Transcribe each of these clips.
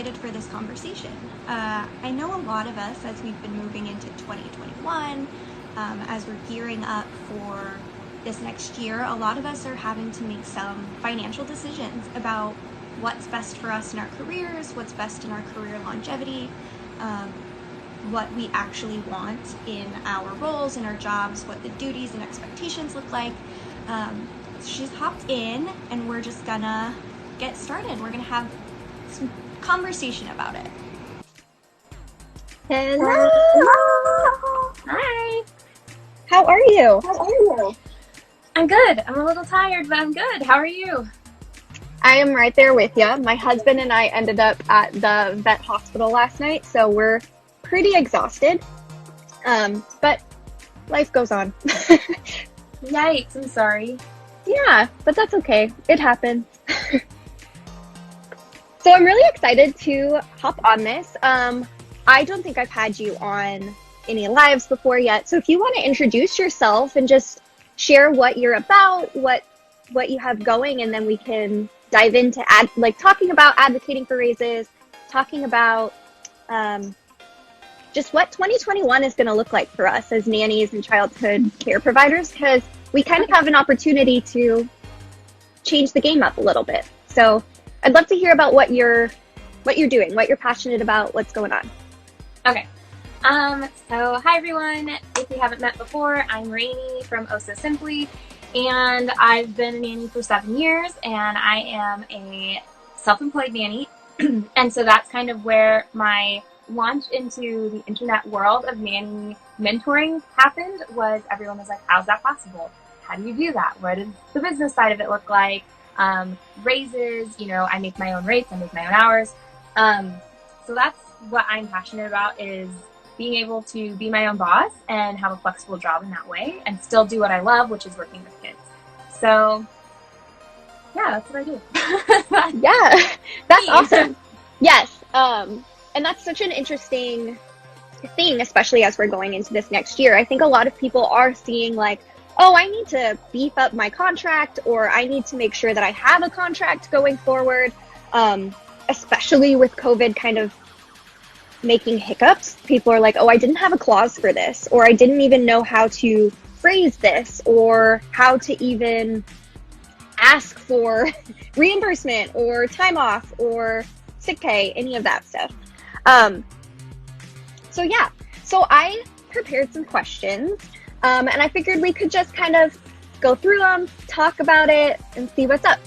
excited for this conversation. I know a lot of us, as we've been moving into 2021, as we're gearing up for this next year, a lot of us are having to make some financial decisions about what's best for us in our careers, what's best in our career longevity, what we actually want in our roles, in our jobs, what the duties and expectations look like. She's hopped in and we're just gonna get started. We're gonna have some conversation about it. Hello! Hi! How are you? I'm good. I'm a little tired, but I'm good. How are you? I am right there with you. My husband and I ended up at the vet hospital last night, so we're pretty exhausted. But life goes on. Yikes, I'm sorry. Yeah, but that's okay. It happens. So I'm really excited to hop on this. I don't think I've had you on any lives before yet. So if you want to introduce yourself and just share what you're about, what you have going, and then we can dive into talking about advocating for raises, talking about just what 2021 is going to look like for us as nannies and childhood care providers, because we kind of have an opportunity to change the game up a little bit. So I'd love to hear about what you're doing, what you're passionate about, what's going on. Okay. So hi everyone. If we haven't met before, I'm RAINEY from Oh So Simply, and I've been a nanny for 7 years, and I am a self-employed nanny. And so that's kind of where my launch into the internet world of nanny mentoring happened. Was everyone was like, how's that possible? How do you do that? What does the business side of it look like? Raises, I make my own rates, I make my own hours. So that's what I'm passionate about, is being able to be my own boss and have a flexible job in that way and still do what I love, which is working with kids. So yeah, that's what I do. Yeah, that's awesome. Yes. And that's such an interesting thing, especially as we're going into this next year. I think a lot of people are seeing like, oh, I need to beef up my contract, or I need to make sure that I have a contract going forward, especially with COVID kind of making hiccups. People are like, oh, I didn't have a clause for this, or I didn't even know how to phrase this, or how to even ask for reimbursement or time off or sick pay, any of that stuff. So I prepared some questions, and I figured we could just kind of go through them, talk about it, and see what's up.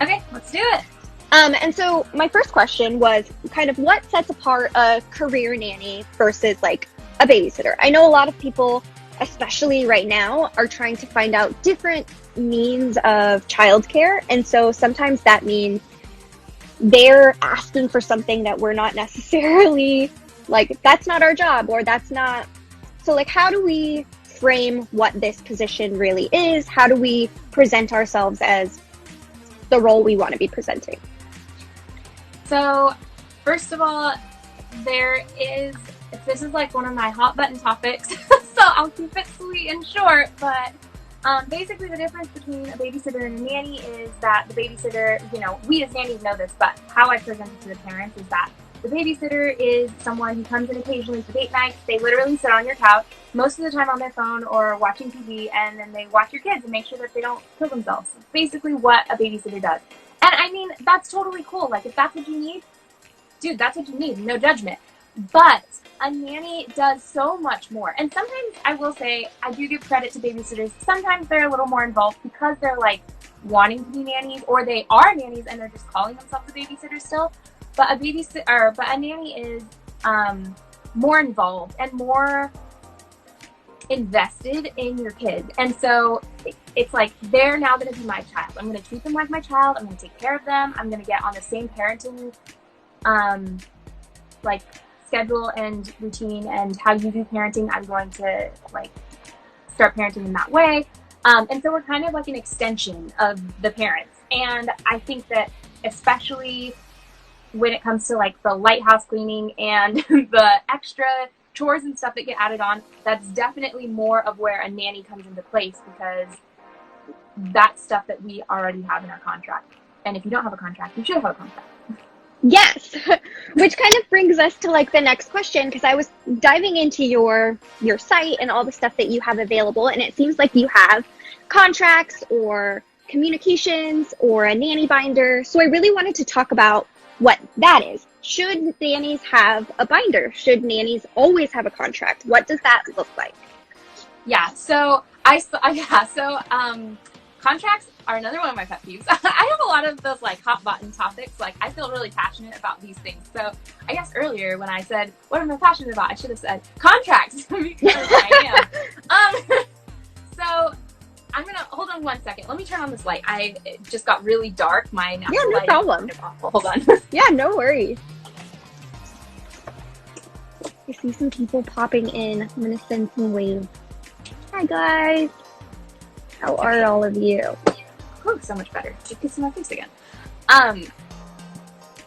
Okay, let's do it. And so my first question was kind of what sets apart a career nanny versus like a babysitter. I know a lot of people, especially right now, are trying to find out different means of childcare, and so sometimes that means they're asking for something that we're not necessarily like, that's not our job, or that's not. So like, how do we frame what this position really is? How do we present ourselves as the role we want to be presenting? So first of all, this is like one of my hot button topics, so I'll keep it sweet and short, but basically the difference between a babysitter and a nanny is that the babysitter, we as nannies know this, but how I present it to the parents is that the babysitter is someone who comes in occasionally for date nights. They literally sit on your couch, most of the time on their phone or watching TV, and then they watch your kids and make sure that they don't kill themselves. It's basically what a babysitter does. And I mean, that's totally cool. Like, if that's what you need, dude, that's what you need. No judgment. But a nanny does so much more. And sometimes I will say, I do give credit to babysitters. Sometimes they're a little more involved because they're like wanting to be nannies, or they are nannies and they're just calling themselves a babysitter still. But a nanny is more involved and more invested in your kids. And so it's like, they're now going to be my child. I'm going to treat them like my child. I'm going to take care of them. I'm going to get on the same parenting schedule and routine, and how you do parenting, I'm going to start parenting in that way. And so we're kind of like an extension of the parents. And I think that especially when it comes to like the lighthouse cleaning and the extra chores and stuff that get added on, that's definitely more of where a nanny comes into place, because that's stuff that we already have in our contract. And if you don't have a contract, you should have a contract. Yes. Which kind of brings us to like the next question, because I was diving into your site and all the stuff that you have available, and it seems like you have contracts or communications or a nanny binder. So I really wanted to talk about what that is. Should nannies have a binder? Should nannies always have a contract? What does that look like? Yeah, so contracts are another one of my pet peeves. I have a lot of those like hot button topics. Like I feel really passionate about these things. So I guess earlier when I said, what am I passionate about? I should have said contracts because I am. So I'm gonna, hold on one second. Let me turn on this light. It just got really dark. My natural no light problem. is awful. Hold on. Yeah, no worries. I see some people popping in. I'm gonna send some waves. Hi guys. How are all of you? Oh, so much better. You can see my face again.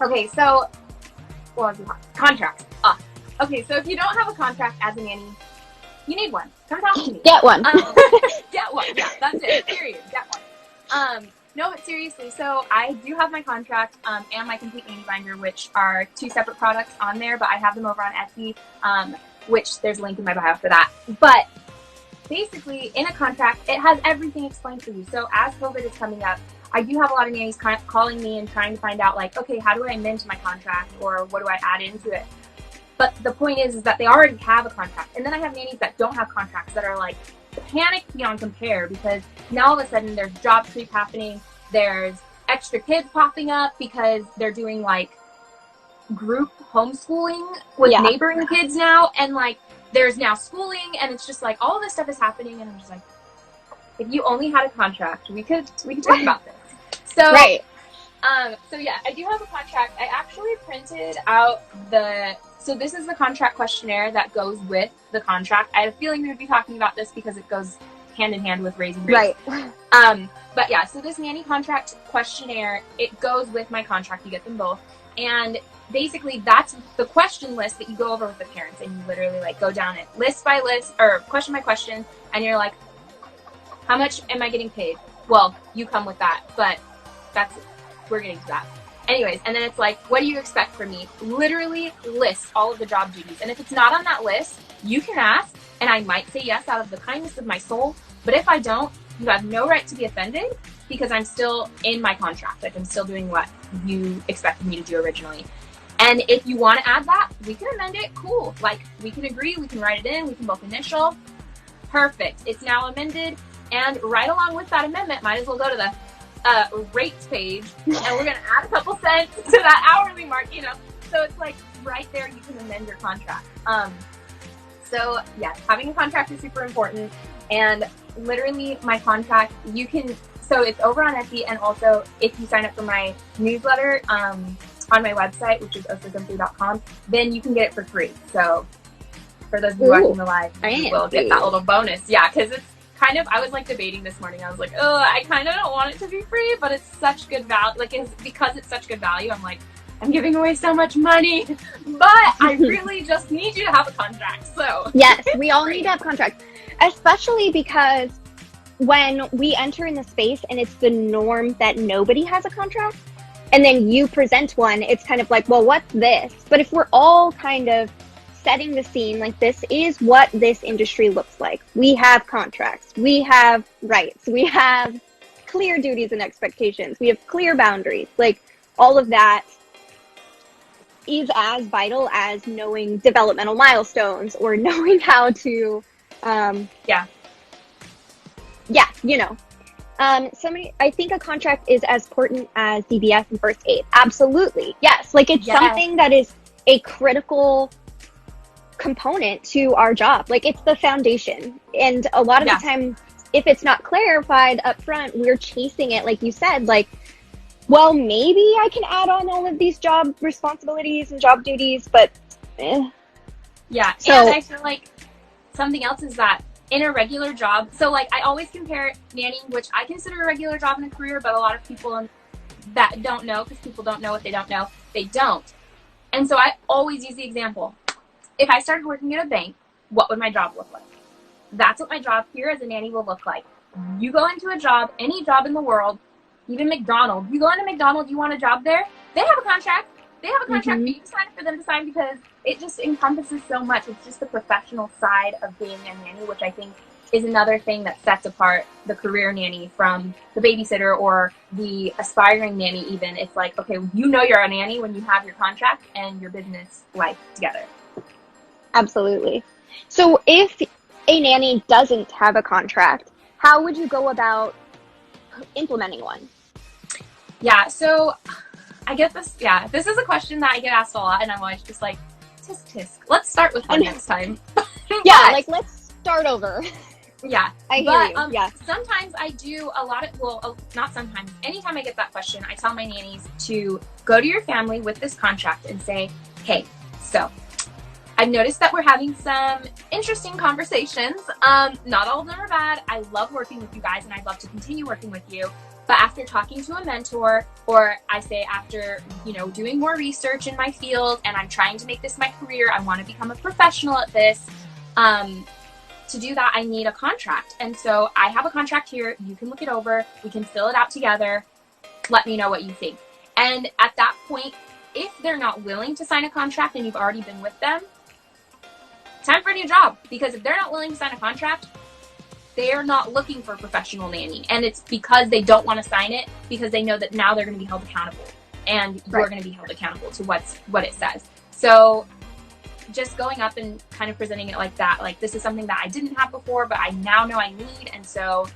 Okay, so what was it? Contracts. Okay, so if you don't have a contract as a nanny, you need one. Come talk to me. Get one. Get one. Yeah, that's it. Period. Get one. No, but seriously, so I do have my contract and my complete nanny binder, which are two separate products on there, but I have them over on Etsy, which there's a link in my bio for that. But basically, in a contract, it has everything explained for you. So as COVID is coming up, I do have a lot of nannies calling me and trying to find out, like, okay, how do I amend my contract, or what do I add into it? But the point is that they already have a contract. And then I have nannies that don't have contracts that are like panicked beyond compare, because now all of a sudden there's job creep happening. There's extra kids popping up because they're doing like group homeschooling with neighboring kids now. And like, there's now schooling, and it's just like all of this stuff is happening, and I'm just like, if you only had a contract, we could talk about this. So, so yeah, I do have a contract. I actually printed out so this is the contract questionnaire that goes with the contract. I had a feeling we would be talking about this because it goes hand in hand with raising babies. Right. But yeah, so this nanny contract questionnaire, it goes with my contract. You get them both. And basically that's the question list that you go over with the parents, and you literally like go down it list by list or question by question, and you're like, how much am I getting paid? Well, you come with that, but we're getting to that. Anyways, and then it's like, what do you expect from me? Literally list all of the job duties. And if it's not on that list, you can ask, and I might say yes out of the kindness of my soul. But if I don't, you have no right to be offended, because I'm still in my contract. Like, I'm still doing what you expected me to do originally. And if you want to add that, we can amend it. Cool. Like, we can agree. We can write it in. We can both initial. Perfect. It's now amended. And right along with that amendment, might as well go to the rates page, and we're going to add a couple cents to that hourly mark, you know. So it's like right there, you can amend your contract. So yeah, having a contract is super important. And literally my contract, so it's over on Etsy, and also if you sign up for my newsletter on my website, which is osism3.com, then you can get it for free. So for those of you watching the live, you will get that little bonus. Yeah, because it's kind of, I was like debating this morning. I was like, oh, I kind of don't want it to be free, but it's such good value. Like, because it's such good value, I'm like, I'm giving away so much money, but I really just need you to have a contract. So yes, we all need to have contracts, especially because when we enter in the space and it's the norm that nobody has a contract, and then you present one, it's kind of like, well, what's this? But if we're all kind of setting the scene, like, this is what this industry looks like. We have contracts, we have rights, we have clear duties and expectations, we have clear boundaries. Like, all of that is as vital as knowing developmental milestones or knowing how to, you know. I think a contract is as important as DBS and first aid. Absolutely. Yes. Like, it's something that is a critical component to our job. Like, it's the foundation. And a lot of the time, if it's not clarified up front, we're chasing it, like you said, like, well, maybe I can add on all of these job responsibilities and job duties, but yeah. So, and I feel like something else is that in a regular job, so like I always compare nanny, which I consider a regular job in a career, but a lot of people that don't know, because people don't know what they don't know, they don't. And so I always use the example. If I started working at a bank, what would my job look like? That's what my job here as a nanny will look like. You go into a job, any job in the world, even McDonald's. You go into McDonald's, you want a job there, they have a contract. they have a contract for you to sign, for them to sign, because it just encompasses so much. It's just the professional side of being a nanny, which I think is another thing that sets apart the career nanny from the babysitter or the aspiring nanny even. It's like, okay, you know you're a nanny when you have your contract and your business life together. Absolutely. So if a nanny doesn't have a contract, how would you go about implementing one? Yeah, so I get this. Yeah, this is a question that I get asked a lot, and I'm always just like, tisk tisk. Let's start with one next time. Yeah, like let's start over. Yeah, I hear you. Yeah. Sometimes I do a lot of, well, not sometimes. Anytime I get that question, I tell my nannies to go to your family with this contract and say, hey, so I've noticed that we're having some interesting conversations. Not all of them are bad. I love working with you guys, and I'd love to continue working with you. But after talking to a mentor, or I say after, doing more research in my field, and I'm trying to make this my career, I want to become a professional at this. To do that, I need a contract. And so I have a contract here. You can look it over. We can fill it out together. Let me know what you think. And at that point, if they're not willing to sign a contract and you've already been with them, time for a new job. Because if they're not willing to sign a contract, they're not looking for a professional nanny. And it's because they don't want to sign it, because they know that now they're going to be held accountable. And you're going to be held accountable to what it says. So just going up and kind of presenting it like that, like, this is something that I didn't have before, but I now know I need, and so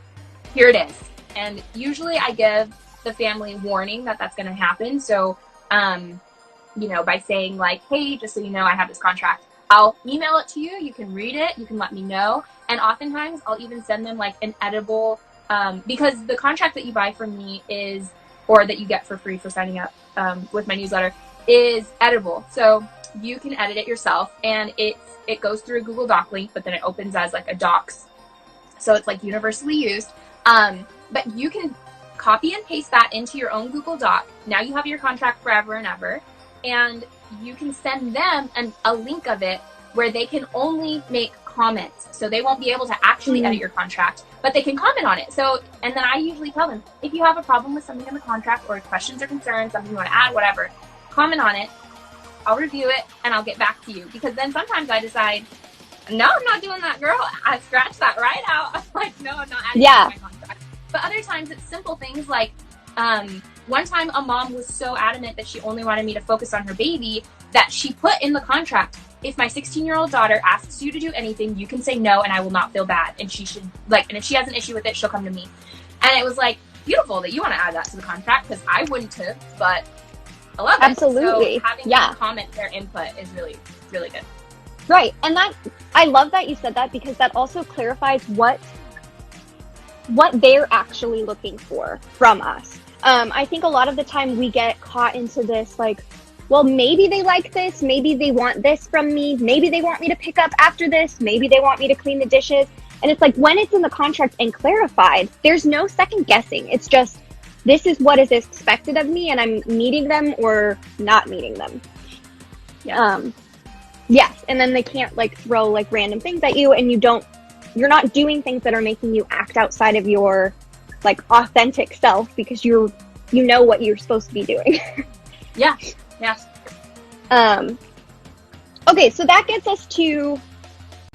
here it is. And usually I give the family warning that that's going to happen. So, by saying like, hey, just so you know, I have this contract. I'll email it to you. You can read it. You can let me know. And oftentimes I'll even send them like an editable, because the contract that you buy from me or that you get for free for signing up with my newsletter is editable. So you can edit it yourself, and it goes through a Google Doc link, but then it opens as like a docs. So it's like universally used. But you can copy and paste that into your own Google Doc. Now you have your contract forever and ever, and you can send them a link of it where they can only make comments. So they won't be able to actually edit your contract, but they can comment on it. So, and then I usually tell them, if you have a problem with something in the contract or questions or concerns, something you want to add, whatever, comment on it. I'll review it and I'll get back to you. Because then sometimes I decide, no, I'm not doing that, girl. I scratched that right out. I'm like, no, I'm not adding that to my contract. But other times it's simple things like, one time a mom was so adamant that she only wanted me to focus on her baby that she put in the contract, if my 16-year-old daughter asks you to do anything, you can say no and I will not feel bad. And she should, and if she has an issue with it, she'll come to me. And it was like, beautiful that you want to add that to the contract, because I wouldn't have, but I love it. Absolutely. So having them comment their input is really, really good. Right. And I love that you said that, because that also clarifies what they're actually looking for from us. I think a lot of the time we get caught into this, like, well, maybe they like this, maybe they want this from me, maybe they want me to pick up after this, maybe they want me to clean the dishes. And it's like, when it's in the contract and clarified, there's no second guessing. It's just, this is what is expected of me, and I'm meeting them or not meeting them. Yes. And then they can't throw random things at you, and you're not doing things that are making you act outside of your authentic self, because you know what you're supposed to be doing. Yeah. Okay, so that gets us to,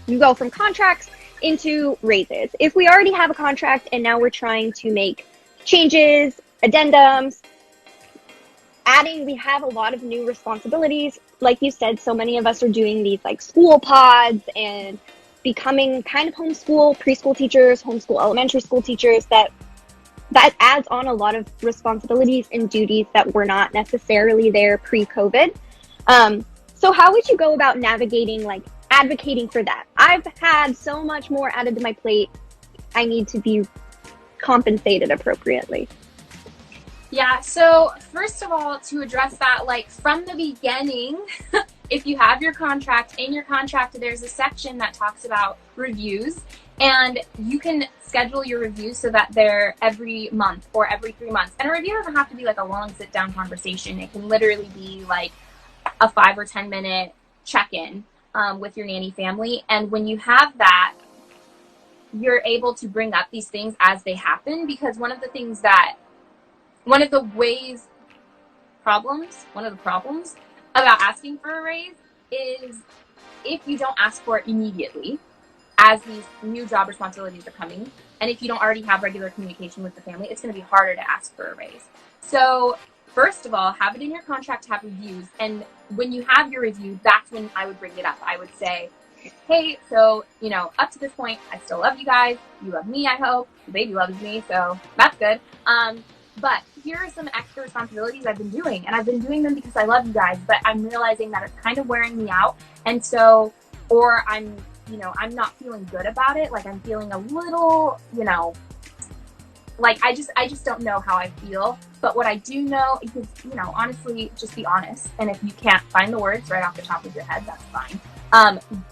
you go from contracts into raises. If we already have a contract and now we're trying to make changes, addendums, we have a lot of new responsibilities. Like you said, so many of us are doing these school pods and becoming kind of preschool teachers, homeschool elementary school teachers, that adds on a lot of responsibilities and duties that were not necessarily there pre-COVID. So how would you go about navigating, advocating for that? I've had so much more added to my plate. I need to be compensated appropriately. Yeah, so first of all, to address that, from the beginning, if you have your contract, in your contract, there's a section that talks about reviews, and you can schedule your reviews so that they're every month or every 3 months. And a review doesn't have to be a long sit-down conversation. It can literally be a 5 or 10 minute check-in with your nanny family. And when you have that, you're able to bring up these things as they happen, because one of the ways problems about asking for a raise is if you don't ask for it immediately as these new job responsibilities are coming, and if you don't already have regular communication with the family, it's going to be harder to ask for a raise. So first of all, have it in your contract to have reviews. And when you have your review, that's when I would bring it up. I would say, hey, so, up to this point, I still love you guys. You love me, I hope. The baby loves me, so that's good. But here are some extra responsibilities I've been doing. And I've been doing them because I love you guys, but I'm realizing that it's kind of wearing me out. And so, or I'm not feeling good about it. Like I'm feeling a little, like I just don't know how I feel. But what I do know is, honestly, just be honest. And if you can't find the words right off the top of your head, that's fine.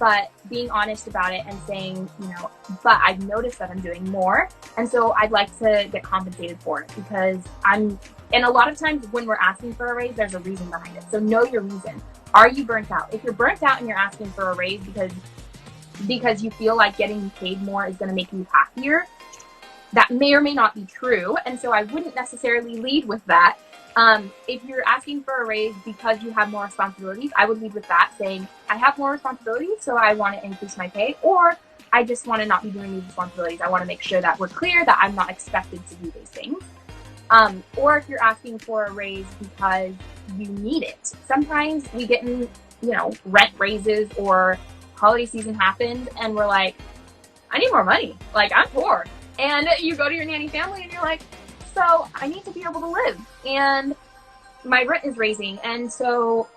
But being honest about it and saying, but I've noticed that I'm doing more. And so I'd like to get compensated for it because and a lot of times when we're asking for a raise, there's a reason behind it. So know your reason. Are you burnt out? If you're burnt out and you're asking for a raise because you feel like getting paid more is going to make you happier, that may or may not be true. And so I wouldn't necessarily lead with that. If you're asking for a raise because you have more responsibilities, I would lead with that, saying, I have more responsibilities, so I want to increase my pay, or I just want to not be doing these responsibilities. I want to make sure that we're clear that I'm not expected to do these things. Or if you're asking for a raise because you need it. Sometimes we get in, rent raises or holiday season happens and we're like, I need more money. Like, I'm poor. And you go to your nanny family and you're like, so I need to be able to live and my rent is raising. And so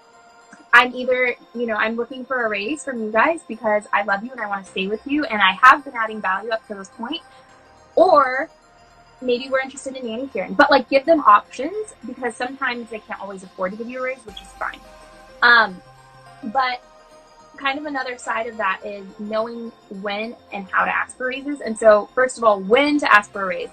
I'm either, I'm looking for a raise from you guys because I love you and I want to stay with you and I have been adding value up to this point, or maybe we're interested in nanny caring. But like, give them options because sometimes they can't always afford to give you a raise, which is fine. But kind of another side of that is knowing when and how to ask for raises. And so first of all, when to ask for a raise.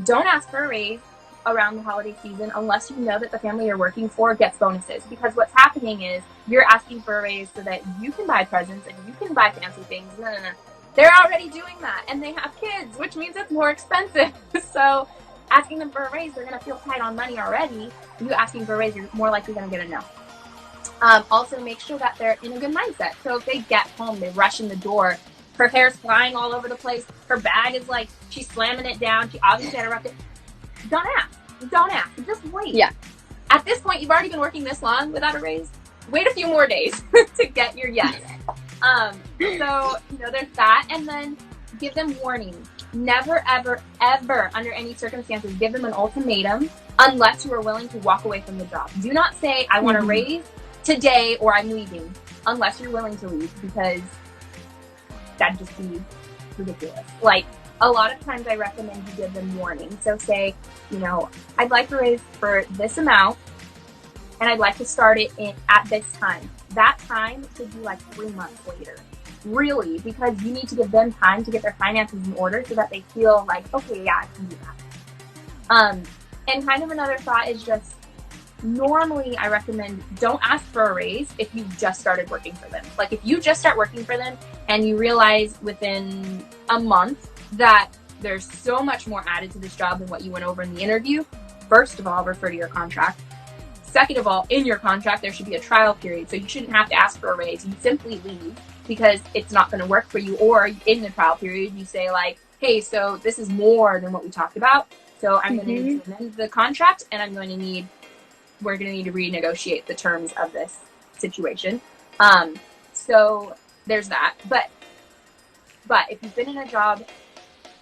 Don't ask for a raise around the holiday season unless you know that the family you're working for gets bonuses. Because what's happening is you're asking for a raise so that you can buy presents and you can buy fancy things. No. They're already doing that and they have kids, which means it's more expensive. So asking them for a raise, they're going to feel tight on money already. You asking for a raise, you're more likely going to get a no. Also, make sure that they're in a good mindset. So if they get home, they rush in the door, her hair's flying all over the place, her bag is like, she's slamming it down, she obviously interrupted. Don't ask. Just wait. Yeah. At this point, you've already been working this long without a raise. Wait a few more days to get your yes. So, there's that. And then give them warning. Never, ever, ever, under any circumstances, give them an ultimatum unless you are willing to walk away from the job. Do not say, I want a raise today or I'm leaving, unless you're willing to leave, because that'd just be ridiculous. Like, a lot of times I recommend you give them warning. So say, I'd like a raise for this amount and I'd like to start it at this time. That time should be like 3 months later. Really, because you need to give them time to get their finances in order so that they feel like, okay, yeah, I can do that. And kind of another thought is just, normally I recommend don't ask for a raise if you've just started working for them. Like if you just start working for them and you realize within a month that there's so much more added to this job than what you went over in the interview, first of all, refer to your contract. Second of all, in your contract, there should be a trial period. So you shouldn't have to ask for a raise. You simply leave because it's not going to work for you. Or in the trial period, you say like, hey, so this is more than what we talked about. So I'm going to need to amend the contract and we're going to need to renegotiate the terms of this situation. So there's that. But if you've been in a job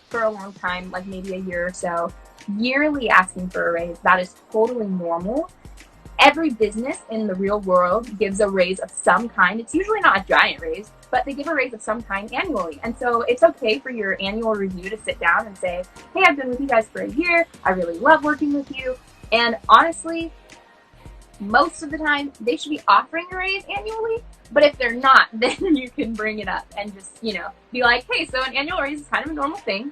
for a long time, like maybe a year or so, yearly asking for a raise, that is totally normal. Every business in the real world gives a raise of some kind. It's usually not a giant raise, but they give a raise of some kind annually. And so it's okay for your annual review to sit down and say, hey, I've been with you guys for a year. I really love working with you. And honestly, most of the time they should be offering a raise annually. But if they're not, then you can bring it up and just, be like, hey, so an annual raise is kind of a normal thing.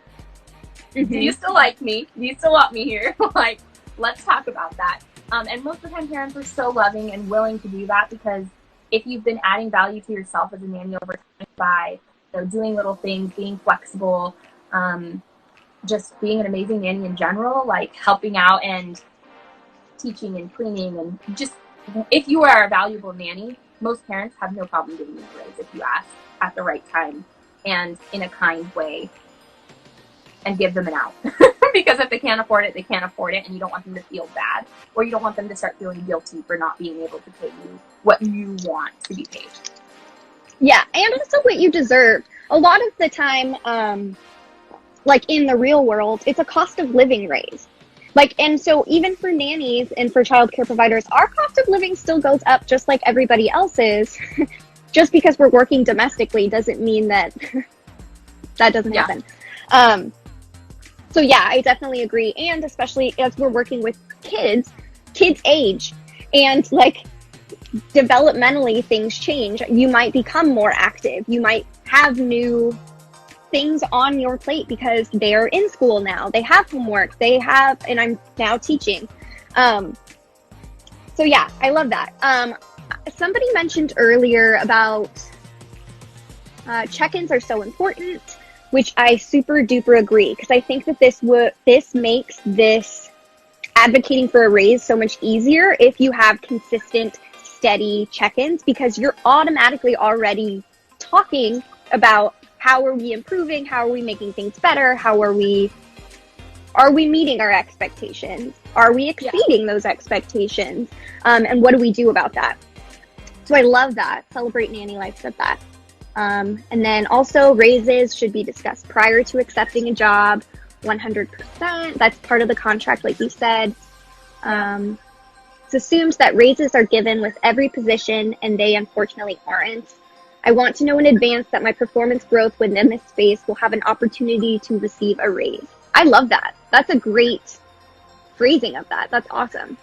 Do you still like me? Do you still want me here? Like, let's talk about that. And most of the time parents are so loving and willing to do that, because if you've been adding value to yourself as a nanny over time by doing little things, being flexible, just being an amazing nanny in general, like helping out and teaching and cleaning and just, if you are a valuable nanny, most parents have no problem giving you a raise if you ask at the right time and in a kind way and give them an out. Because if they can't afford it, they can't afford it, and you don't want them to feel bad, or you don't want them to start feeling guilty for not being able to pay you what you want to be paid. Yeah, and also what you deserve. A lot of the time, like in the real world, it's a cost of living raise. Like, and so even for nannies and for childcare providers, our cost of living still goes up just like everybody else's. Just because we're working domestically doesn't mean that that doesn't happen. So yeah, I definitely agree. And especially as we're working with kids age, and like developmentally things change. You might become more active. You might have new things on your plate because they're in school now. They have homework. And I'm now teaching. So yeah, I love that. Somebody mentioned earlier about check-ins are so important, which I super duper agree, because I think that this makes this advocating for a raise so much easier if you have consistent, steady check-ins, because you're automatically already talking about how are we improving, how are we making things better, how are we meeting our expectations, are we exceeding those expectations, and what do we do about that? So I love that. Celebrate Nanny Life said that. And then also raises should be discussed prior to accepting a job, 100%. That's part of the contract, like you said. It's assumed that raises are given with every position, and they unfortunately aren't. I want to know in advance that my performance growth within this space will have an opportunity to receive a raise. I love that. That's a great phrasing of that. That's awesome.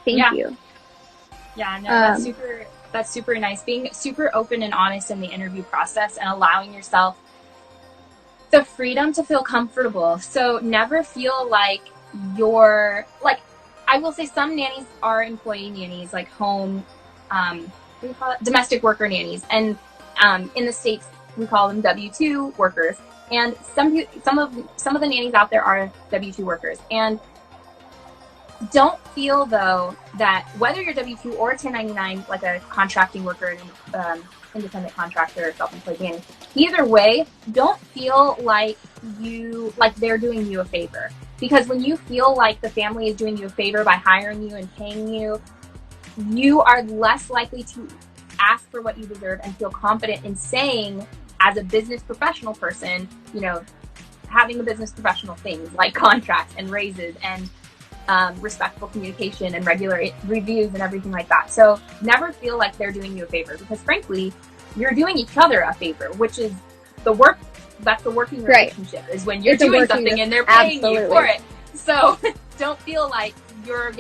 Thank you. Yeah, no, that's super nice. Being super open and honest in the interview process and allowing yourself the freedom to feel comfortable. So never feel like I will say some nannies are employee nannies, like home, what do you call it? Domestic worker nannies. And in the States, we call them W-2 workers. And some of the nannies out there are W-2 workers. And don't feel, though, that whether you're W-2 or 1099, like a contracting worker, independent contractor, self-employed nanny, either way, don't feel like they're doing you a favor. Because when you feel like the family is doing you a favor by hiring you and paying you, you are less likely to ask for what you deserve and feel confident in saying, as a business professional person, having the business professional things like contracts and raises and respectful communication and regular reviews and everything like that. So never feel like they're doing you a favor, because frankly, you're doing each other a favor, which is that's the working relationship, is when you're doing something and they're paying you for it. So don't feel like you're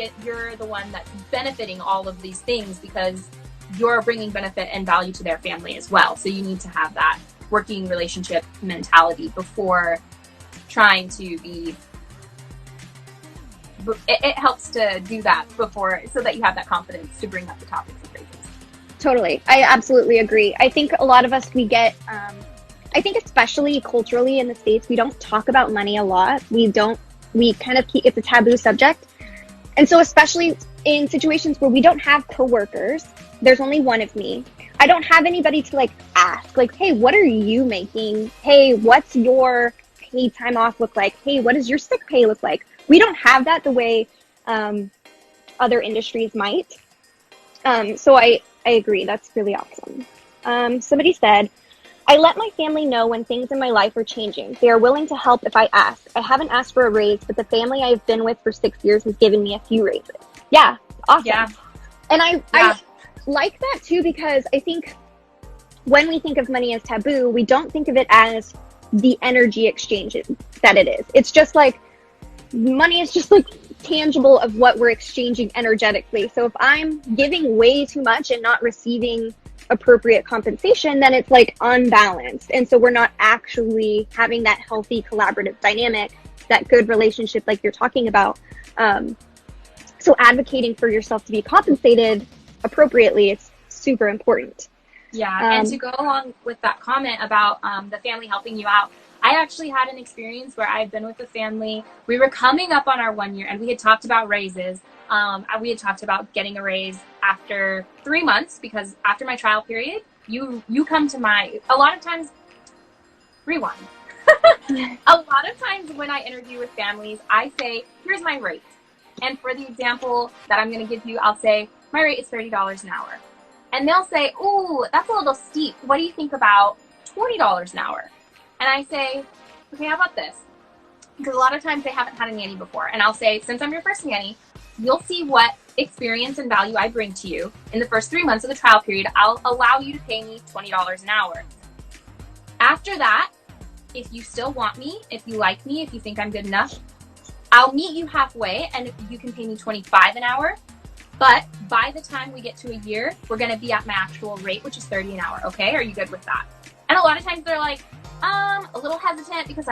the one that's benefiting all of these things, because you're bringing benefit and value to their family as well. So you need to have that working relationship mentality before trying to be. It helps to do that before, so that you have that confidence to bring up the topics of raises. Totally. I absolutely agree. I think a lot of us, we get, I think especially culturally in the States, we don't talk about money a lot. We kind of keep, it's a taboo subject. And so especially in situations where we don't have coworkers, there's only one of me. I don't have anybody to ask, hey, what are you making? Hey, what's your paid time off look like? Hey, what does your sick pay look like? We don't have that the way other industries might. So I agree. That's really awesome. Somebody said, I let my family know when things in my life are changing. They are willing to help if I ask. I haven't asked for a raise, but the family I've been with for 6 years has given me a few raises. Yeah, awesome. Yeah. And I like that too, because I think when we think of money as taboo, we don't think of it as the energy exchange that it is. It's just money is just tangible of what we're exchanging energetically. So if I'm giving way too much and not receiving appropriate compensation, then it's unbalanced. And so we're not actually having that healthy collaborative dynamic, that good relationship like you're talking about. So advocating for yourself to be compensated appropriately is super important. Yeah, and to go along with that comment about the family helping you out, I actually had an experience where I had been with a family. We were coming up on our 1 year, and we had talked about raises, we had talked about getting a raise after 3 months, because after my trial period, you come to a lot of times, rewind. A lot of times when I interview with families, I say, here's my rate. And for the example that I'm going to give you, I'll say, my rate is $30 an hour. And they'll say, ooh, that's a little steep. What do you think about $20 an hour? And I say, okay, how about this? Because a lot of times they haven't had a nanny before. And I'll say, since I'm your first nanny, you'll see what experience and value I bring to you. In the first 3 months of the trial period, I'll allow you to pay me $20 an hour. After that, if you still want me, if you like me, if you think I'm good enough, I'll meet you halfway, and if you can pay me $25 an hour. But by the time we get to a year, we're going to be at my actual rate, which is $30 an hour. Okay? Are you good with that? And a lot of times they're like, a little hesitant, because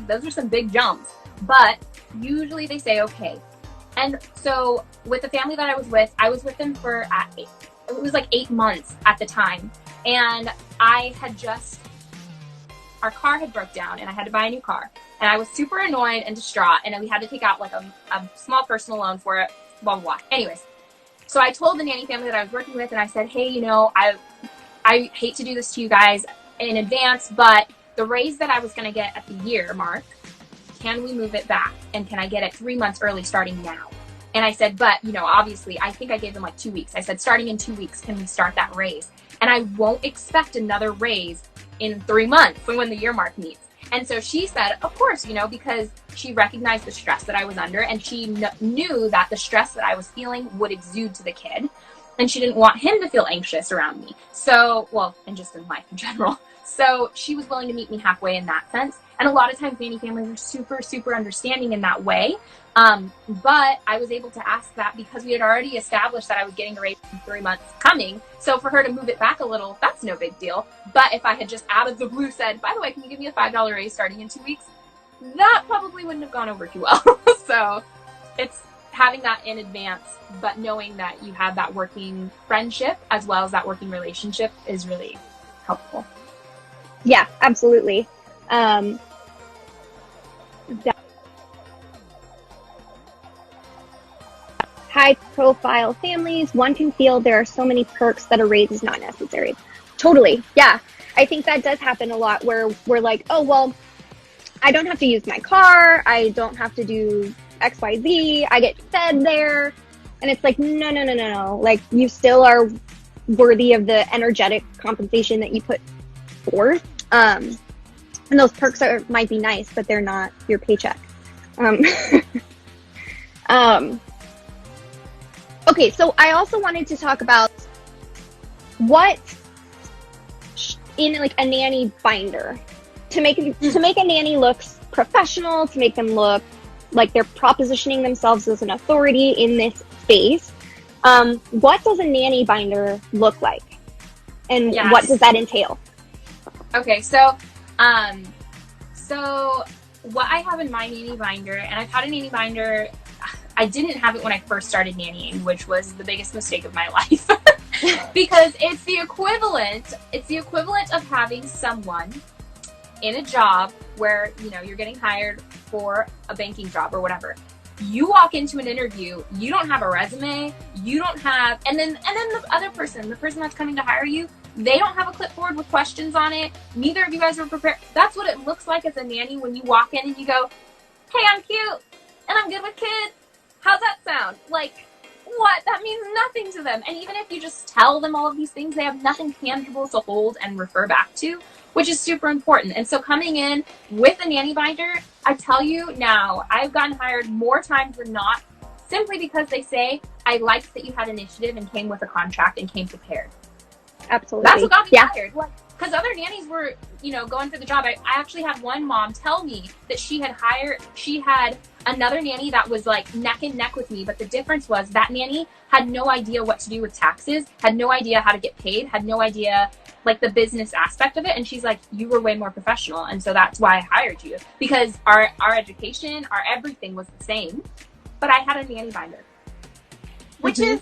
those are some big jumps. But usually they say, okay. And so with the family that I was with them for, it was like 8 months at the time. And our car had broke down, and I had to buy a new car. And I was super annoyed and distraught, and we had to take out like a small personal loan for it, blah, blah, blah. Anyways, so I told the nanny family that I was working with, and I said, hey, I hate to do this to you guys in advance, but the raise that I was going to get at the year mark, can we move it back? And can I get it 3 months early starting now? And I said, but, obviously, I think I gave them like 2 weeks. I said, starting in 2 weeks, can we start that raise? And I won't expect another raise in 3 months when the year mark meets. And so she said, of course, because she recognized the stress that I was under, and she knew that the stress that I was feeling would exude to the kid. And she didn't want him to feel anxious around me. So, and just in life in general. So she was willing to meet me halfway in that sense. And a lot of times nanny families are super, super understanding in that way. But I was able to ask that because we had already established that I was getting a raise in 3 months coming. So for her to move it back a little, that's no big deal. But if I had just out of the blue said, by the way, can you give me a $5 raise starting in 2 weeks? That probably wouldn't have gone over too well. So it's having that in advance, but knowing that you have that working friendship as well as that working relationship is really helpful. Yeah, absolutely. High profile families, one can feel there are so many perks that a raise is not necessary. Totally. Yeah. I think that does happen a lot where we're like, oh, well, I don't have to use my car. I don't have to do XYZ. I get fed there. And it's like, no. Like, you still are worthy of the energetic compensation that you put forth. And those perks might be nice, but they're not your paycheck. Okay, so I also wanted to talk about what in like a nanny binder to make a nanny look professional, to make them look like they're propositioning themselves as an authority in this space. What does a nanny binder look like, and what does that entail? Okay, so what I have in my nanny binder, and I've had a nanny binder, I didn't have it when I first started nannying, which was the biggest mistake of my life. Because it's the equivalent of having someone in a job where, you're getting hired for a banking job or whatever. You walk into an interview, you don't have a resume, you don't have, and then the other person, the person that's coming to hire you, they don't have a clipboard with questions on it. Neither of you guys are prepared. That's what it looks like as a nanny when you walk in and you go, hey, I'm cute and I'm good with kids. How's that sound? Like, what? That means nothing to them. And even if you just tell them all of these things, they have nothing tangible to hold and refer back to, which is super important. And so coming in with a nanny binder, I tell you now, I've gotten hired more times than not, simply because they say, I liked that you had initiative and came with a contract and came prepared. Absolutely. That's what got me hired. Because other nannies were, going for the job. I actually had one mom tell me that she had another nanny that was like neck and neck with me. But the difference was that nanny had no idea what to do with taxes, had no idea how to get paid, had no idea like the business aspect of it. And she's like, you were way more professional. And so that's why I hired you, because our education, our everything was the same. But I had a nanny binder, which is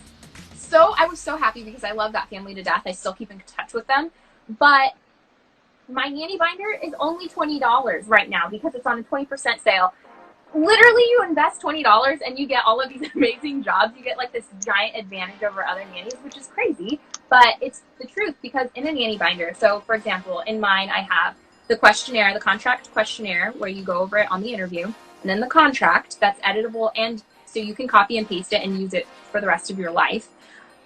I was so happy because I love that family to death. I still keep in touch with them. But my nanny binder is only $20 right now because it's on a 20% sale. literally you invest $20 and you get all of these amazing jobs. You get like this giant advantage over other nannies, which is crazy, but it's the truth because in a nanny binder, so for example, in mine, I have the questionnaire, the contract questionnaire where you go over it on the interview, and then the contract that's editable, and so you can copy and paste it and use it for the rest of your life.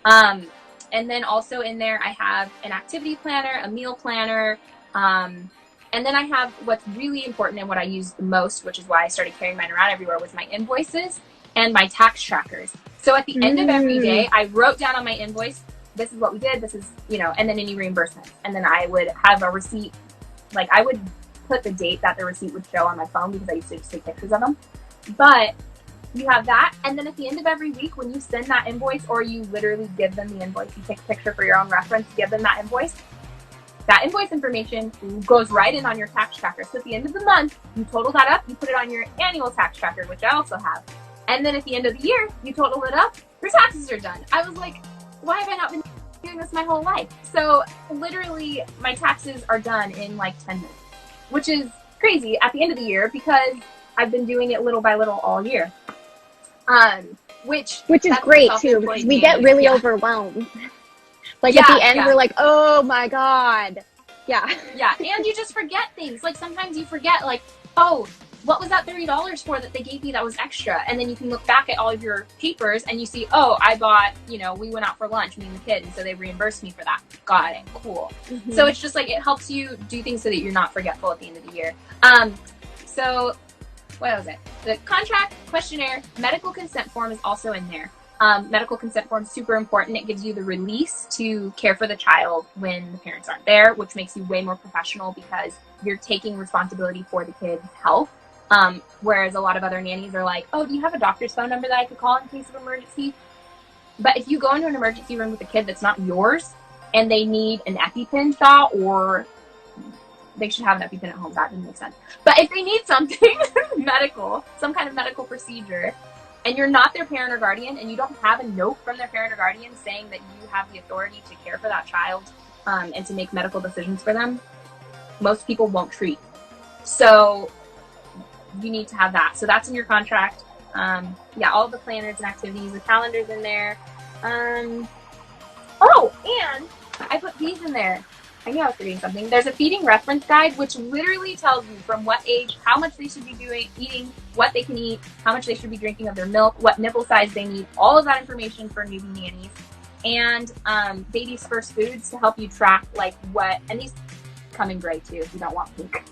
And then also in there, I have an activity planner, a meal planner, and then I have what's really important and what I use the most, which is why I started carrying mine around everywhere, was my invoices and my tax trackers. So at the end of every day, I wrote down on my invoice, this is what we did, this is, you know, and then any reimbursements. And then I would have a receipt, like I would put the date that the receipt would show on my phone because I used to just take pictures of them. But you have that, and then at the end of every week, when you send that invoice, or you literally give them the invoice, you take a picture for your own reference, give them that invoice information goes right in on your tax tracker. So at the end of the month, you total that up, you put it on your annual tax tracker, which I also have. And then at the end of the year, you total it up, your taxes are done. I was like, why have I not been doing this my whole life? So literally, my taxes are done in like 10 minutes, which is crazy at the end of the year because I've been doing it little by little all year. Which is great too, because we get really overwhelmed. Like at the end, we're like, oh my God. Yeah. Yeah. And you just forget things. Like sometimes you forget, like, oh, what was that $30 for that they gave me that was extra? And then you can look back at all of your papers and you see, oh, I bought, you know, we went out for lunch, me and the kid, and so they reimbursed me for that. Got it. Cool. So it's just like, it helps you do things so that you're not forgetful at the end of the year. So what was it? The contract, questionnaire, medical consent form is also in there. Medical consent form is super important. It gives you the release to care for the child when the parents aren't there, which makes you way more professional because you're taking responsibility for the kid's health. Whereas a lot of other nannies are like, oh, do you have a doctor's phone number that I could call in case of emergency? But if you go into an emergency room with a kid that's not yours and they need an EpiPen shot, or they should have an EpiPen at home, that doesn't make sense. But if they need something medical, some kind of medical procedure, and you're not their parent or guardian, and you don't have a note from their parent or guardian saying that you have the authority to care for that child and to make medical decisions for them, most people won't treat. So you need to have that. So that's in your contract. Yeah, all the planners and activities, the calendar's in there. Oh, and I put these in there. I knew I was forgetting something. There's a feeding reference guide, which literally tells you from what age, how much they should be eating, what they can eat, how much they should be drinking of their milk, what nipple size they need, all of that information for newbie nannies. And baby's first foods to help you track like what, and these come in gray too if you don't want pink.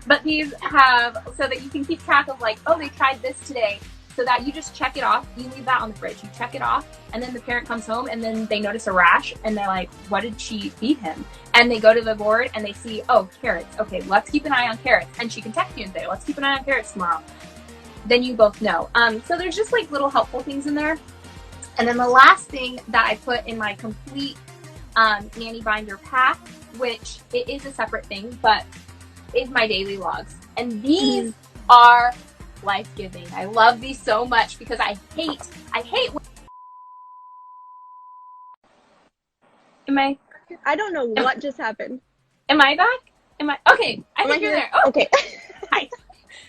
But these have, so that you can keep track of like, oh, they tried this today. So that you just check it off. You leave that on the fridge. You check it off, and then the parent comes home, and then they notice a rash, and they're like, what did she feed him? And they go to the board, and they see, oh, carrots. Okay, let's keep an eye on carrots. And she can text you and say, let's keep an eye on carrots tomorrow. Then you both know. So there's just like little helpful things in there. And then the last thing that I put in my complete nanny binder pack, which it is a separate thing, but is my daily logs. And these are life-giving. I love these so much because I hate I don't know what just happened. Am I back? Okay, I think you're there. Oh, okay. Hi.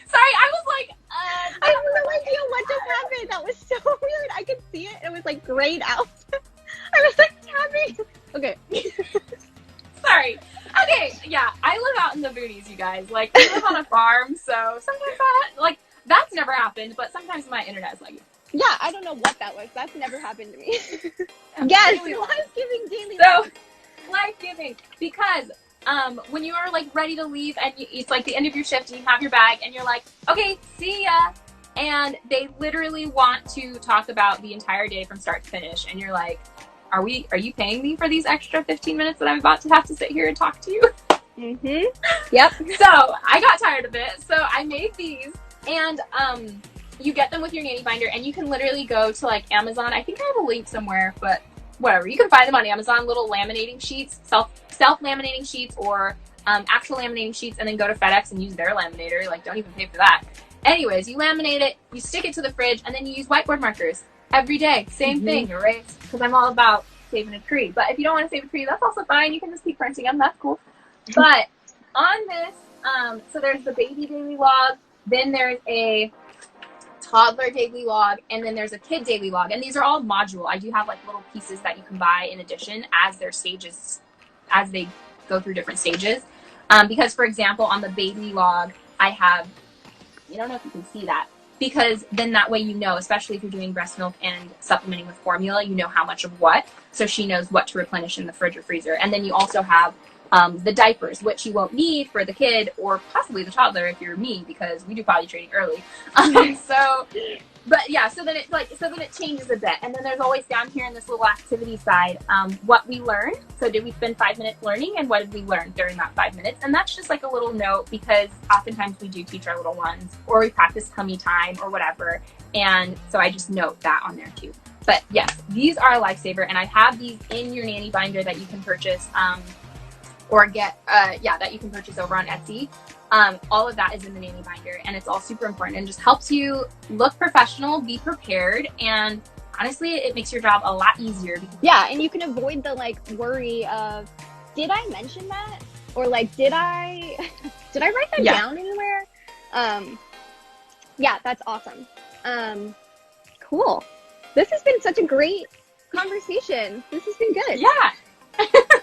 Sorry, I was like, I have no idea what just happened. That was so weird. I could see it. It was like grayed out. I was like tapping. Okay. Sorry. Okay, yeah, I live out in the boonies, you guys. Like, we live on a farm, so sometimes that's never happened, but sometimes my internet is like, yeah, I don't know what that was. That's never happened to me. Yes, life-giving daily. So, life-giving, because when you are like ready to leave and it's like the end of your shift and you have your bag and you're like, okay, see ya, and they literally want to talk about the entire day from start to finish, and you're like, are you paying me for these extra 15 minutes that I'm about to have to sit here and talk to you? Yep. So I got tired of it, so I made these. And you get them with your nanny binder, and you can literally go to like Amazon. I think I have a link somewhere, but whatever. You can find them on Amazon, little laminating sheets, self-laminating sheets, or actual laminating sheets, and then go to FedEx and use their laminator. Like, don't even pay for that. Anyways, you laminate it, you stick it to the fridge, and then you use whiteboard markers every day. Same thing, erase, because I'm all about saving a tree. But if you don't want to save a tree, that's also fine. You can just keep printing them. That's cool. But on this, so there's the baby daily log, Then there's a toddler daily log, and then there's a kid daily log. And these are all modular. I do have like little pieces that you can buy in addition as their stages, as they go through different stages. Because for example, on the baby log, I have, I don't know if you can see that, because then that way you know, especially if you're doing breast milk and supplementing with formula, you know how much of what, so she knows what to replenish in the fridge or freezer. And then you also have the diapers, which you won't need for the kid or possibly the toddler if you're me, because we do potty training early. But yeah, so then it changes a bit. And then there's always down here in this little activity side, what we learned. So did we spend 5 minutes learning, and what did we learn during that 5 minutes? And that's just like a little note, because oftentimes we do teach our little ones, or we practice tummy time or whatever. And so I just note that on there too. But yes, these are a lifesaver, and I have these in your nanny binder that you can purchase, or get, that you can purchase over on Etsy. All of that is in the nanny binder, and it's all super important and just helps you look professional, be prepared, and honestly, it makes your job a lot easier. Yeah, and you can avoid the like worry of, did I mention that? Or like, did I write that down anywhere? Yeah, that's awesome. Cool. This has been such a great conversation. This has been good. Yeah.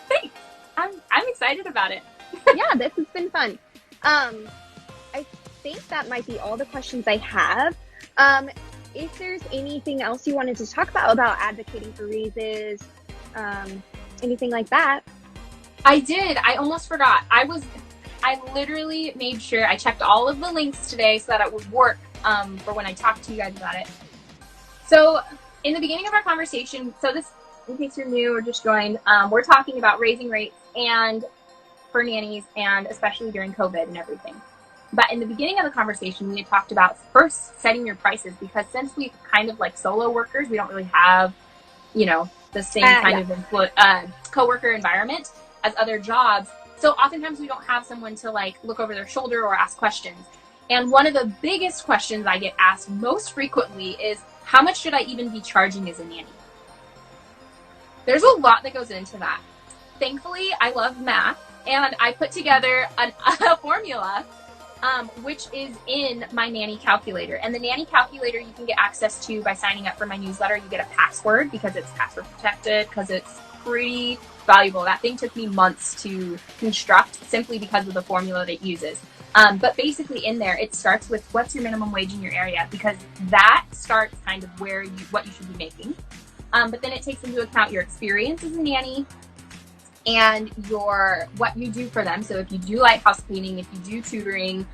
Thanks. I'm excited about it. Yeah, this has been fun. I think that might be all the questions I have. If there's anything else you wanted to talk about advocating for raises, anything like that. I did. I almost forgot. I literally made sure I checked all of the links today so that it would work for when I talk to you guys about it. So in the beginning of our conversation, so this, in case you're new or just joined, we're talking about raising rates and for nannies, and especially during COVID and everything. But in the beginning of the conversation, we had talked about first setting your prices, because since we kind of like solo workers, we don't really have, the same kind of coworker environment as other jobs. So oftentimes we don't have someone to like look over their shoulder or ask questions. And one of the biggest questions I get asked most frequently is, how much should I even be charging as a nanny? There's a lot that goes into that. Thankfully, I love math, and I put together a formula, which is in my nanny calculator. And the nanny calculator you can get access to by signing up for my newsletter. You get a password, because it's password protected, because it's pretty valuable. That thing took me months to construct, simply because of the formula that it uses. But basically in there, it starts with what's your minimum wage in your area, because that starts kind of what you should be making. But then it takes into account your experience as a nanny and what you do for them. So if you do like house cleaning, if you do tutoring,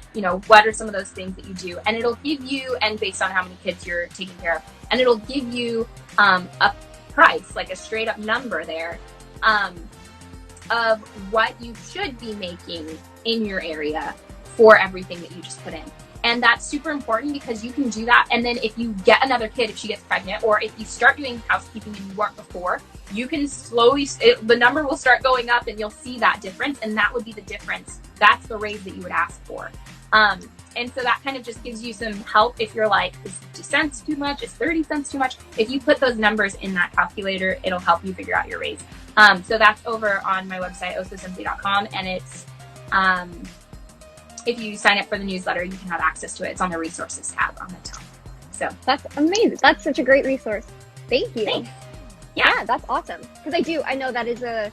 what are some of those things that you do? And it'll give you, and based on how many kids you're taking care of, and it'll give you a price, like a straight up number there, of what you should be making in your area for everything that you just put in. And that's super important, because you can do that. And then if you get another kid, if she gets pregnant, or if you start doing housekeeping and you weren't before, you can slowly, the number will start going up, and you'll see that difference. And that would be the difference. That's the raise that you would ask for. And so that kind of just gives you some help if you're like, is 50 cents too much? Is 30 cents too much? If you put those numbers in that calculator, it'll help you figure out your raise. So that's over on my website, ososimply.com. And it's, if you sign up for the newsletter, you can have access to it. It's on the resources tab on the top. So that's amazing. That's such a great resource. Thank you. Thanks. Yeah, that's awesome. Because I know that is a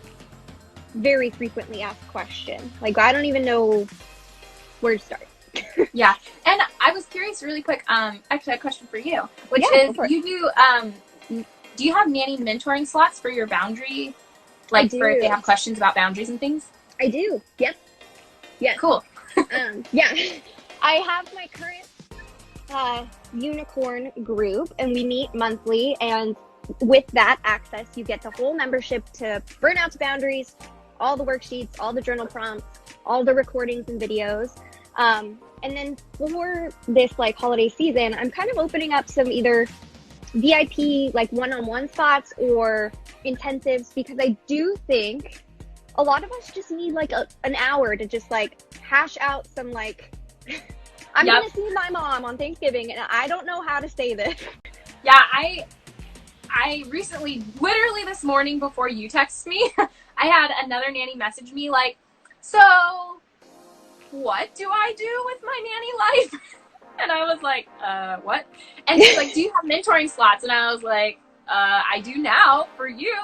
very frequently asked question. Like, I don't even know where to start. Yeah. And I was curious really quick, actually I have a question for you, which is, do you have nanny mentoring slots for your boundary? Like for if they have questions about boundaries and things? I do. Yep. Yeah. Cool. Yeah. I have my current unicorn group, and we meet monthly, and with that access, you get the whole membership to Burnout's Boundaries, all the worksheets, all the journal prompts, all the recordings and videos. And then for this like holiday season, I'm kind of opening up some either VIP like one-on-one spots or intensives, because I do think a lot of us just need like an hour to just like hash out some like, I'm going to see my mom on Thanksgiving, and I don't know how to say this. Yeah, I recently, literally this morning before you texted me, I had another nanny message me like, so what do I do with my nanny life? And I was like, what? And she's like, do you have mentoring slots? And I was like, I do now for you.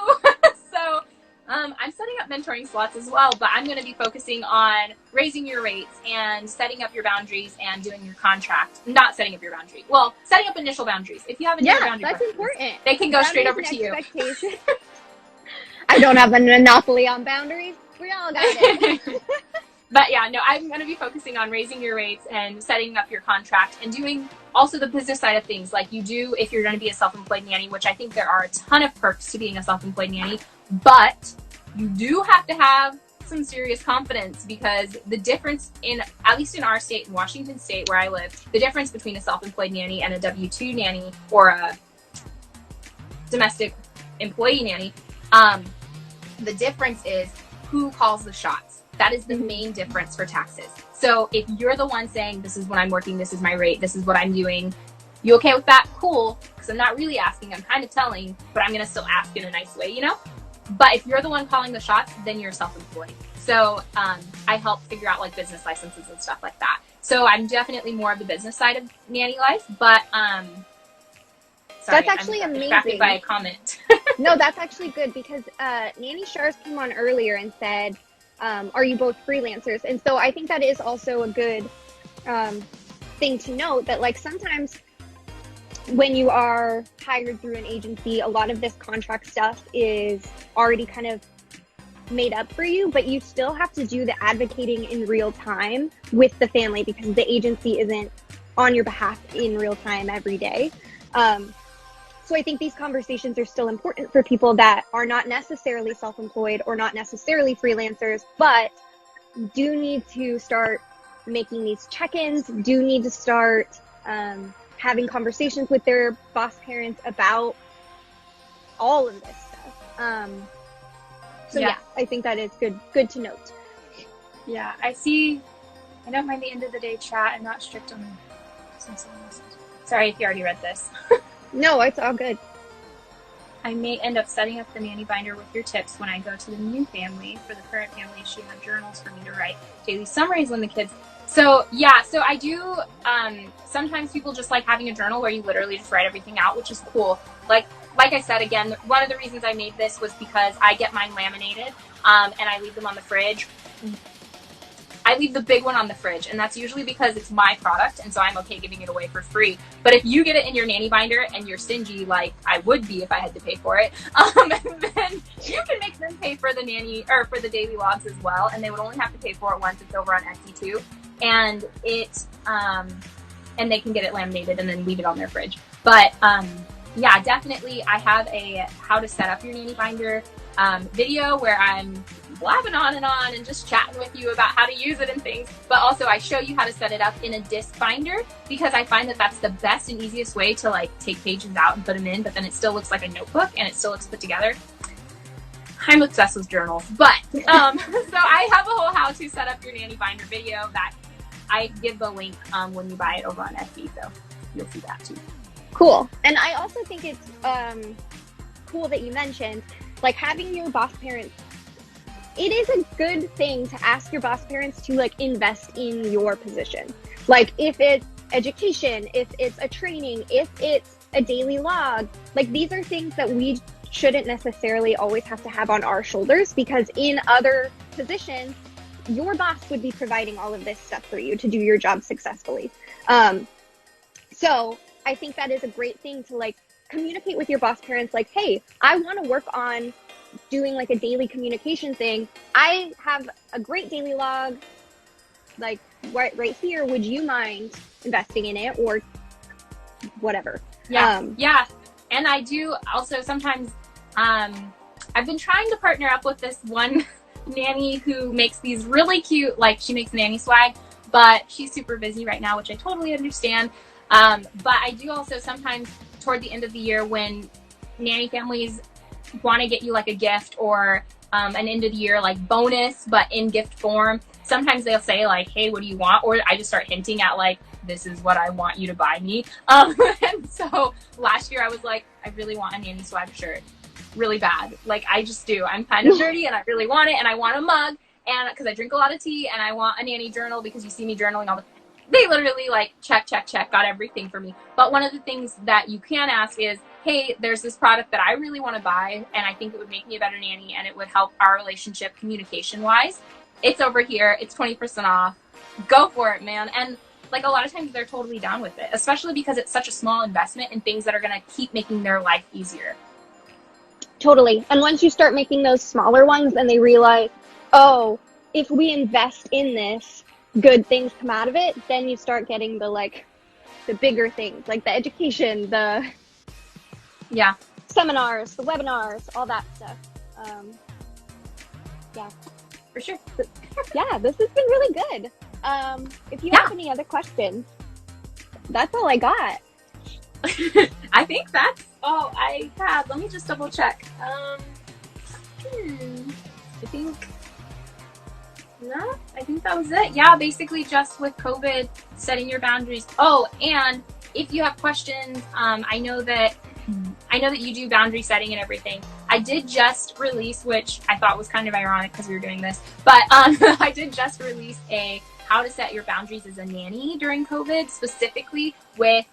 So I'm setting up mentoring slots as well, but I'm going to be focusing on raising your rates and setting up your boundaries and doing your contract. Not setting up your boundary. Well, setting up initial boundaries. If you have initial boundaries, that's important. They can go straight over to you. I don't have a monopoly on boundaries. We all got it. But yeah, no, I'm going to be focusing on raising your rates and setting up your contract and doing also the business side of things like you do if you're going to be a self-employed nanny, which I think there are a ton of perks to being a self-employed nanny, but you do have to have some serious confidence because the difference in, at least in our state, in Washington State where I live, the difference between a self-employed nanny and a W-2 nanny or a domestic employee nanny, the difference is who calls the shots. That is the main difference for taxes. So if you're the one saying, this is when I'm working, this is my rate, this is what I'm doing, you okay with that? Cool. Because I'm not really asking, I'm kind of telling, but I'm going to still ask in a nice way, you know? But if you're the one calling the shots, then you're self-employed. So I help figure out like business licenses and stuff like that. So I'm definitely more of the business side of nanny life, but sorry, that's actually I'm amazing. distracted by a comment. No, that's actually good because Nanny Shars came on earlier and said, are you both freelancers? And so I think that is also a good thing to note that like sometimes when you are hired through an agency, a lot of this contract stuff is already kind of made up for you, but you still have to do the advocating in real time with the family because the agency isn't on your behalf in real time every day. So I think these conversations are still important for people that are not necessarily self-employed or not necessarily freelancers, but do need to start making these check-ins, do need to start having conversations with their boss parents about all of this stuff. So yeah, I think that is good to note. Yeah, I don't mind the end of the day chat. I'm not strict on sorry if you already read this. No, it's all good. I may end up setting up the nanny binder with your tips when I go to the new family. For the current family, she had journals for me to write daily summaries when the kids. So yeah, so I do, sometimes people just like having a journal where you literally just write everything out, which is cool. Like I said, again, one of the reasons I made this was because I get mine laminated, and I leave them on the fridge. I leave the big one on the fridge, and that's usually because it's my product, and so I'm okay giving it away for free. But if you get it in your nanny binder and you're stingy, like I would be if I had to pay for it, then you can make them pay for the nanny or for the daily logs as well, and they would only have to pay for it once. It's over on Etsy too, and and they can get it laminated and then leave it on their fridge. But yeah, definitely, I have a how to set up your nanny binder video where I'm blabbing on and just chatting with you about how to use it and things, but also I show you how to set it up in a disc binder because I find that that's the best and easiest way to like take pages out and put them in, but then it still looks like a notebook and it still looks put together. I'm obsessed with journals, but so I have a whole how to set up your nanny binder video that I give the link when you buy it over on Etsy, so you'll see that too. Cool. And I also think it's cool that you mentioned like having your boss parents. It is a good thing to ask your boss parents to like invest in your position. Like if it's education, if it's a training, if it's a daily log, like these are things that we shouldn't necessarily always have to have on our shoulders because in other positions, your boss would be providing all of this stuff for you to do your job successfully. So I think that is a great thing to like communicate with your boss parents like, hey, I want to work on doing like a daily communication thing. I have a great daily log like right here. Would you mind investing in it or whatever? Yeah. And I do also sometimes I've been trying to partner up with this one nanny who makes these really cute, like she makes nanny swag, but she's super busy right now, which I totally understand. But I do also sometimes toward the end of the year when nanny families want to get you like a gift or an end of the year like bonus but in gift form, sometimes they'll say like, hey, what do you want? Or I just start hinting at like, this is what I want you to buy me. And so last year I was like, I really want a nanny swag shirt really bad. Like I just do. I'm kind of dirty and I really want it, and I want a mug and because I drink a lot of tea, and I want a nanny journal because you see me journaling all the they literally like check, got everything for me. But one of the things that you can ask is, hey, there's this product that I really want to buy, and I think it would make me a better nanny, and it would help our relationship communication-wise. It's over here. It's 20% off. Go for it, man. And like a lot of times they're totally down with it, especially because it's such a small investment in things that are going to keep making their life easier. Totally. And once you start making those smaller ones, then they realize, oh, if we invest in this, good things come out of it. Then you start getting the bigger things, like the education, the seminars, the webinars, all that stuff. Yeah, for sure. Yeah, this has been really good. If you have any other questions, that's all I got. I think that's all I have. Let me just double check. I think that was it. Yeah, basically just with COVID, setting your boundaries. Oh, and if you have questions, I know that you do boundary setting and everything. I did just release, which I thought was kind of ironic because we were doing this, but I did just release a how to set your boundaries as a nanny during COVID, specifically with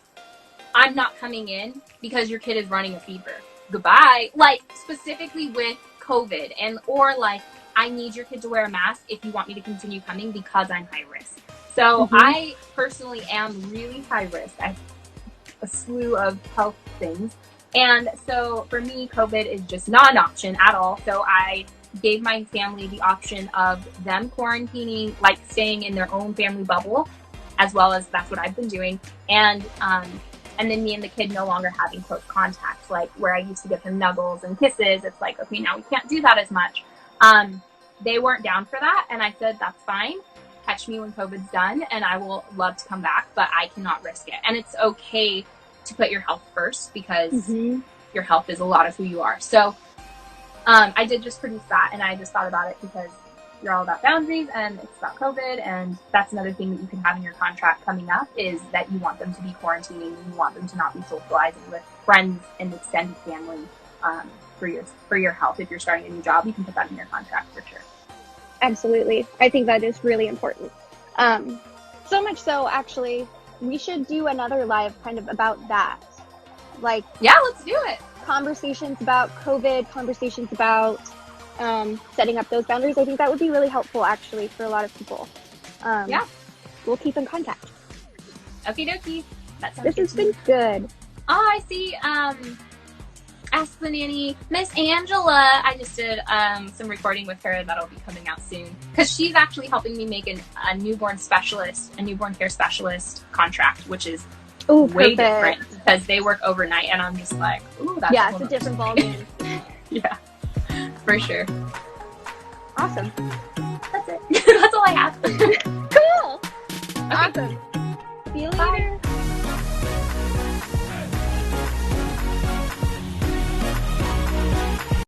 I'm not coming in because your kid is running a fever. Goodbye. Like specifically with COVID, and or like I need your kid to wear a mask if you want me to continue coming because I'm high risk. So I personally am really high risk. I have a slew of health things. And so for me, COVID is just not an option at all. So I gave my family the option of them quarantining, like staying in their own family bubble, as well as that's what I've been doing. And then me and the kid no longer having close contact, like where I used to give him nuggles and kisses. It's like, okay, now we can't do that as much. They weren't down for that. And I said, that's fine. Catch me when COVID's done and I will love to come back, but I cannot risk it. And it's okay to put your health first because your health is a lot of who you are. So I did just produce that, and I just thought about it because you're all about boundaries and it's about COVID, and that's another thing that you can have in your contract coming up is that you want them to be quarantining and you want them to not be socializing with friends and extended family for your health. If you're starting a new job, you can put that in your contract for sure. Absolutely. I think that is really important. So much so, actually, we should do another live kind of about that. Like, yeah, let's do it. Conversations about COVID, conversations about setting up those boundaries. I think that would be really helpful, actually, for a lot of people. Yeah. We'll keep in contact. Okie dokie. That sounds This has been good. Oh, I see. Ask the Nanny, Miss Angela. I just did some recording with her that'll be coming out soon because she's actually helping me make a newborn care specialist contract, which is way different because they work overnight, and I'm just like, ooh, that's it's a different ballgame. Yeah, for sure. Awesome. That's it. That's all I have. Cool. Okay. Awesome. See you later.